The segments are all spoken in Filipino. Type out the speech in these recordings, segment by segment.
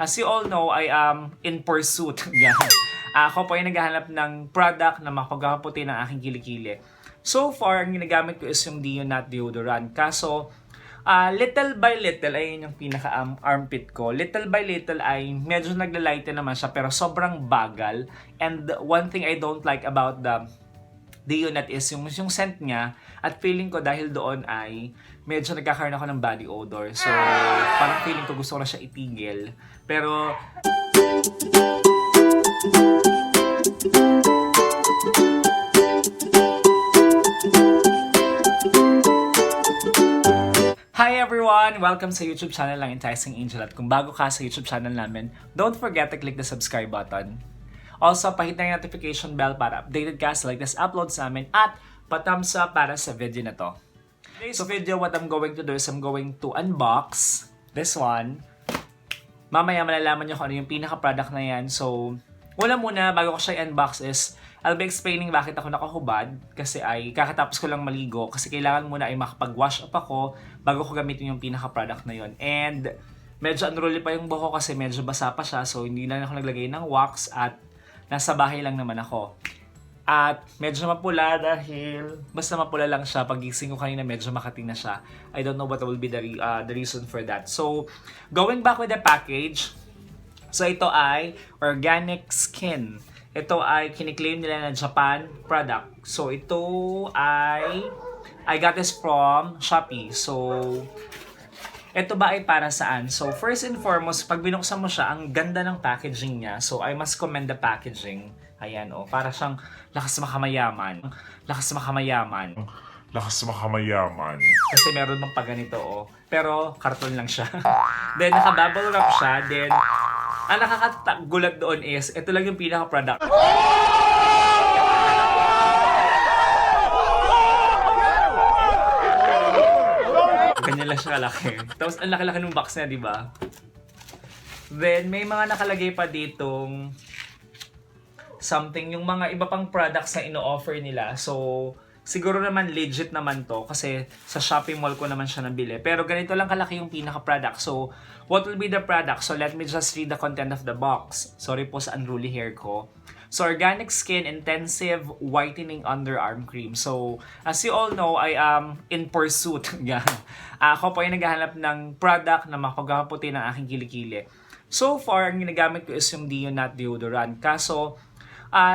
As you all know, I am in pursuit. Yan. Ako po ay naghahanap ng product na makapagpaputi ng aking kilikili. So far, ang ginagamit ko is yung Dio Not Deodorant. Kaso, little by little, ayun yung pinaka-armpit ko. Little by little ay medyo naglalighten naman siya pero sobrang bagal. And one thing I don't like about the Deonat is yung scent niya at feeling ko dahil doon ay medyo nagkakaroon ako ng body odor. So, parang feeling ko gusto ko na siya itigil. Pero, hi everyone! Welcome sa YouTube channel ng Enticing Angel. At kung bago ka sa YouTube channel namin, don't forget to click the subscribe button. Also, pahit na yung notification bell para updated ka sa latest uploads namin at pa-thumbs up para sa video na to. Today's video, what I'm going to do is I'm going to unbox this one. Mamaya malalaman nyo kung ano yung pinaka-product na yan. So, una muna, bago ko siya unbox is I'll be explaining bakit ako nakahubad. Kasi ay kakatapos ko lang maligo. Kasi kailangan muna ay makapag-wash up ako bago ko gamitin yung pinaka-product na yon. And medyo unruly pa yung buhok kasi medyo basa pa siya. So, hindi na ako naglagay ng wax at nasa bahay lang naman ako. At medyo mapula dahil basta mapula lang siya. Pagising ko kanina medyo makati na siya. I don't know what will be the reason for that. So, going back with the package. So, ito ay Organic Skin. Ito ay kiniklaim nila na Japan product. So, ito ay I got this from Shopee. So, ito ba ay para saan? So, first and foremost, pag binuksan mo siya, ang ganda ng packaging niya. So, I must commend the packaging. Ayan, oh. Para siyang lakas makamayaman. Lakas makamayaman. Lakas makamayaman. Kasi meron mang pa ganito, oh. Pero, karton lang siya. Then, naka-bubble wrap siya. Then, ang nakakagulat doon is, ito lang yung pinaka-product. Ganyan lang siya kalaki. Tapos ang laki-laki ng box niya, di ba? Then may mga nakalagay pa ditong something, yung mga iba pang products na ino-offer nila. So, siguro naman legit naman to kasi sa Shopee Mall ko naman siya nabili. Pero ganito lang kalaki yung pinaka-product. So, what will be the product? So, let me just read the content of the box. Sorry po sa unruly hair ko. So, Organic Skin Intensive Whitening Underarm Cream. So, as you all know, I am in pursuit. Yan. Ako po ay naghahanap ng product na makapagpaputi ng aking kilikili. So far, ang ginagamit ko is yung Dio Not Deodorant. Kaso,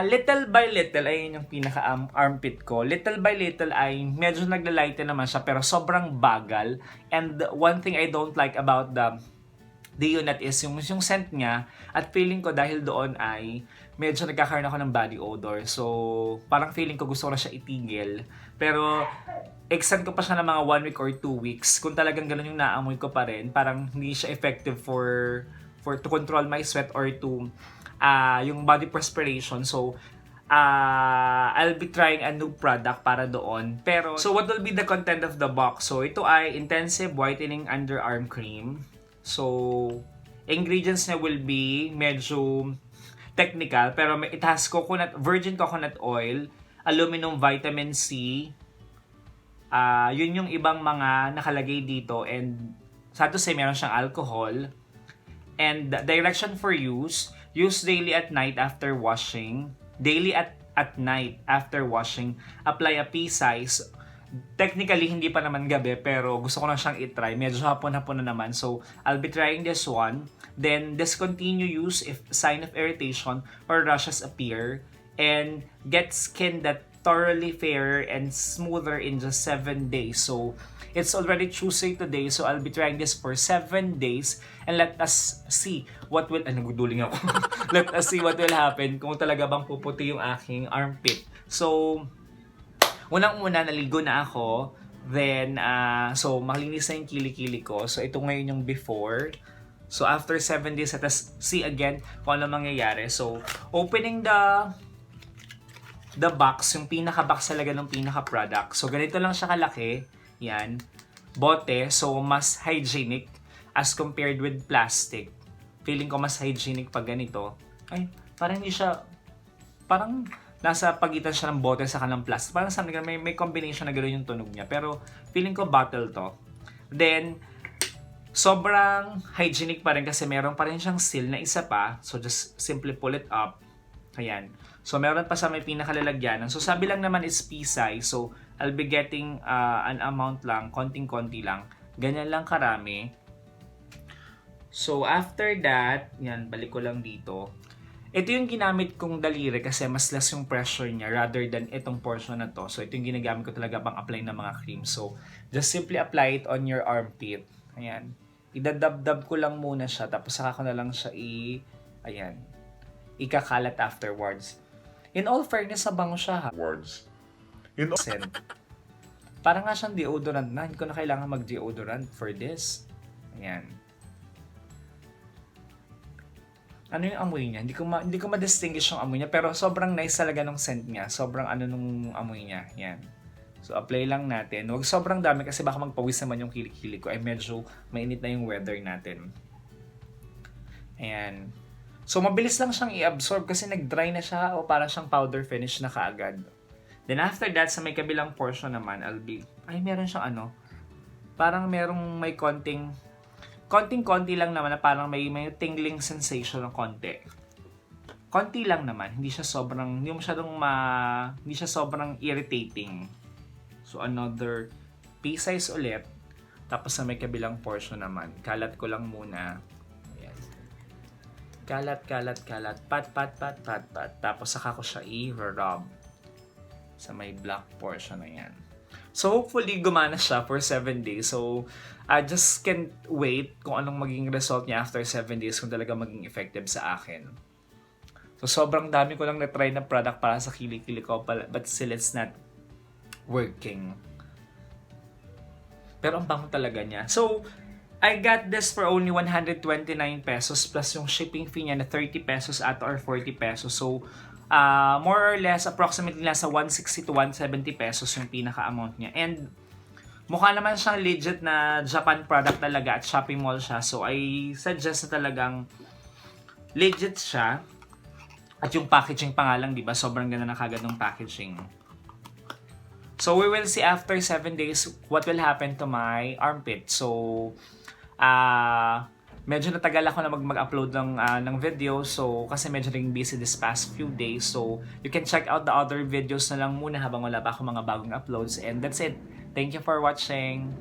little by little, ayun yung pinaka-armpit ko. Little by little ay medyo naglalighten naman siya pero sobrang bagal. And one thing I don't like about the Deonat is yung scent niya at feeling ko dahil doon ay medyo nagkakaroon ako ng body odor. So, parang feeling ko gusto ko na siya itigil. Pero, extend ko pa siya ng mga 1 week or 2 weeks. Kung talagang ganun yung naamoy ko pa rin, parang hindi siya effective for to control my sweat or to yung body perspiration. So, I'll be trying a new product para doon. Pero, so what will be the content of the box? So, ito ay Intensive Whitening Underarm Cream. So, ingredients niya will be medyo technical, pero it has virgin coconut oil, aluminum vitamin C, yun yung ibang mga nakalagay dito, and sad to say, meron siyang alcohol, and the direction for use daily at night after washing, apply a pea size. Technically, hindi pa naman gabi, pero gusto ko na siyang itry. Medyo hapon-hapon na naman. So, I'll be trying this one. Then, discontinue use if sign of irritation or rashes appear. And get skin that thoroughly fairer and smoother in just 7 days. So, it's already Tuesday today. So, I'll be trying this for 7 days. And let us see what will... naguduling ako. Let us see what will happen kung talaga bang puputi yung aking armpit. So, unang-una, naligo na ako. Then, so, malinis na yung kilikili ko. So, ito ngayon yung before. So, after 7 days, let us see again kung ano mangyayari. So, opening the box, yung pinaka-box talaga ng pinaka-product. So, ganito lang siya kalaki. Yan. Bote. So, mas hygienic as compared with plastic. Feeling ko mas hygienic pag ganito. Ay, parang hindi siya... Parang nasa pagitan siya ng bote sa kanang plastic. Parang sa may combination na gano'n yung tunog niya. Pero feeling ko bottle to. Then, Sobrang hygienic pa rin kasi meron pa rin siyang seal na isa pa. So, just simply pull it up. Ayan. So, meron pa sa may pinakalalagyanan. So, sabi lang naman is pea size. So, I'll be getting an amount lang, konting-konti lang. Ganyan lang karami. So, after that, yan, balik ko lang dito. Ito yung ginamit kong daliri kasi mas less yung pressure niya rather than itong portion na to. So, ito yung ginagamit ko talaga pang apply ng mga cream. So, just simply apply it on your armpit. Ayan. Idadab-dab ko lang muna siya tapos saka ko na lang siya ayan, ikakalat afterwards. In all fairness, sabango siya ha. Words. Scent. Parang nga siyang deodorant na. Hindi ko na kailangan mag-deodorant for this. Ayan. Ano yung amoy niya? Hindi ko ma-distinguish yung amoy niya pero sobrang nice talaga ng scent niya. Sobrang nung amoy niya. Yan. So, apply lang natin. Huwag sobrang dami kasi baka magpawis naman yung kilik-kilik ko. Ay, medyo mainit na yung weather natin. Ayan. So, mabilis lang siyang i-absorb kasi nag-dry na siya o para siyang powder finish na kaagad. Then, after that, sa may kabilang portion naman, meron siyang parang may konting-konti lang naman na parang may tingling sensation ng konti. Konti lang naman. Hindi siya sobrang irritating. So, another pea size ulit. Tapos sa may kabilang portion naman. Kalat ko lang muna. Ayan. Kalat. Pat. Tapos saka ko siya i-rub sa may black portion na yan. So, hopefully, gumana siya for 7 days. So, I just can't wait kung anong maging result niya after 7 days kung talaga maging effective sa akin. So, sobrang dami ko lang na-try na product para sa kilikili ko, but still it's not working. Pero ang bango talaga niya. So, I got this for only 129 pesos plus yung shipping fee niya na 30 pesos at or 40 pesos. So, more or less, approximately nasa 160 to 170 pesos yung pinaka-amount niya. And, mukha naman siyang legit na Japan product talaga at shopping mall siya. So, I suggest na talagang legit siya. At yung packaging pa nga lang, di ba? Sobrang ganda na kagad ng packaging. So, we will see after 7 days what will happen to my armpit. So, medyo natagal ako na mag-upload ng video. So, kasi medyo ring busy this past few days. So, you can check out the other videos na lang muna habang wala pa ako mga bagong uploads. And that's it. Thank you for watching.